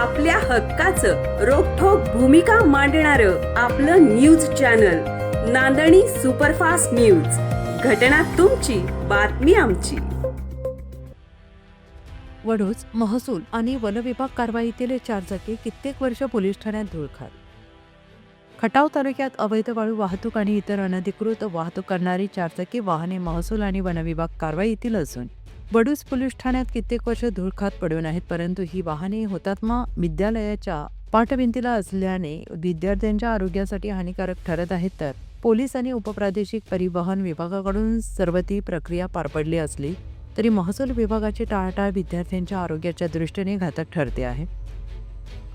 आपल्या हक्काचं रोखठोक भूमिका मांडणारं आपलं न्यूज चॅनल नांदणी सुपरफास्ट न्यूज. घटना तुमची, बातमी आमची. वडोज, महसूल आणि वनविभाग कारवाईतील चारचाकी कित्येक वर्ष पोलीस ठाण्यात धुळखात. खटाव तालुक्यात अवैध वाळू वाहतूक आणि इतर अनधिकृत वाहतूक करणारी चारचाकी वाहने महसूल आणि वनविभाग कारवाईतील असून वडूज पोलीस ठाण्यात कित्येक वर्ष धुळखात पडून आहेत. परंतु ही वाहने हुतात्मा विद्यालयाच्या पाठभिंतीला असल्याने विद्यार्थ्यांच्या आरोग्यासाठी हानिकारक ठरत आहेत. तर पोलीस आणि उपप्रादेशिक परिवहन विभागाकडून सर्वती प्रक्रिया पार पडली असली तरी महसूल विभागाची टाळाटाळ विद्यार्थ्यांच्या आरोग्याच्या दृष्टीने घातक ठरते आहे.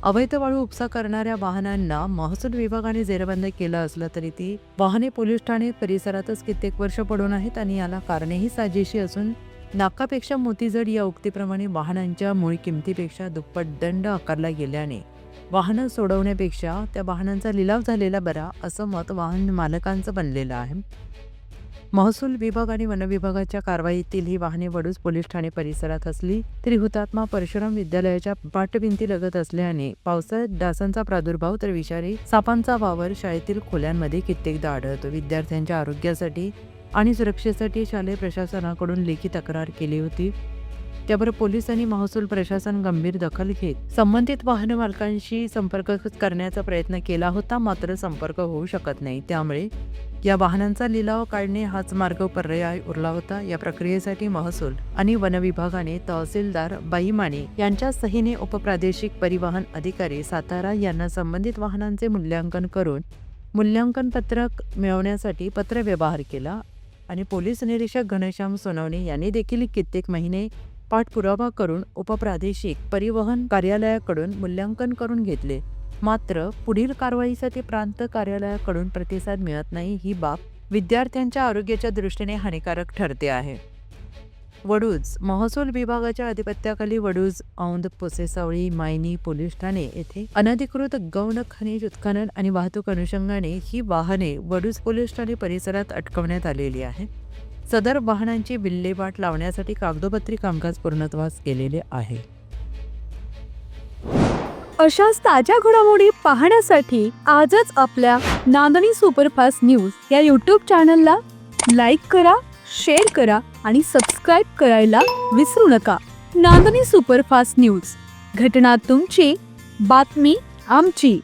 अवैध वाळू उपसा करणाऱ्या वाहनांना महसूल विभागाने जेरबंद केलं असलं तरी ती वाहने पोलीस ठाणे परिसरातच कित्येक वर्ष पडून आहेत आणि याला कारणेही साजेशी असून नाकापेक्षा मोती जड या उक्तीप्रमाणे वाहनांच्या मूळ किमतीपेक्षा दुप्पट दंड आकारला गेल्याने वाहनं सोडवण्यापेक्षा त्या वाहनांचा लिलाव झालेला बरा असं मत वाहन मालकांचं बनलेलं आहे. महसूल विभाग आणि वनविभागाच्या कारवाईतील ही वाहने वडूज पोलीस ठाणे परिसरात असली तरी हुतात्मा परशुराम विद्यालयाच्या पाठभिंती लगत असल्याने पावसाळ्यात डासांचा प्रादुर्भाव तर विषारी सापांचा वावर शाळेतील खोल्यांमध्ये कित्येकदा आढळतो. विद्यार्थ्यांच्या आरोग्यासाठी आणि सुरक्षेसाठी शालेय प्रशासनाकडून लेखी तक्रार केली होती. त्यावर पोलीस आणि महसूल प्रशासन गंभीर दखल घेत संबंधित वाहन मालकांशी संपर्क करण्याचा प्रयत्न केला होता, मात्र संपर्क होऊ शकत नाही. त्यामुळे या वाहनांचा लिलाव काढणे हाच मार्ग पर्याय उरला होता. या प्रक्रियेसाठी महसूल आणि वनविभागाने तहसीलदार बाईमाने यांच्या सहीने उपप्रादेशिक परिवहन अधिकारी सातारा यांना संबंधित वाहनांचे मूल्यांकन करून मूल्यांकन पत्रक मिळवण्यासाठी पत्रव्यवहार केला आणि पोलीस निरीक्षक घनश्याम सोनवणे यांनी देखील कित्येक महिने पाठपुरावा करून उपप्रादेशिक परिवहन कार्यालयाकडून मूल्यांकन करून घेतले. मात्र पुढील कारवाईसाठी प्रांत कार्यालयाकडून प्रतिसाद मिळत नाही. ही बाब विद्यार्थ्यांच्या आरोग्याच्या दृष्टीने हानिकारक ठरते आहे. वडूज महसूल विभागाच्या अधिपत्याखाली वडूज, औंध, पुसेसावळी, मायनी पोलीस ठाणे येथे अनधिकृत गौण खनिज उत्खनन आणि वाहतूक अनुषंगाने ही वाहने वडूज पोलीस ठाणे परिसरात अटकवण्यात आलेली आहे. सदर वाहनांची विल्हेवाट लावण्यासाठी कागदोपत्री कामकाज पूर्णत्वास केलेले आहे. अशाच ताज्या घडामोडी पाहण्यासाठी आजच आपल्या नांदणी सुपरफास्ट न्यूज या यूट्यूब चॅनलला लाईक करा, शेअर करा आणि सबस्क्राईब करायला विसरू नका. नांदणी सुपरफास्ट न्यूज, घटना तुमची, बातमी आमची.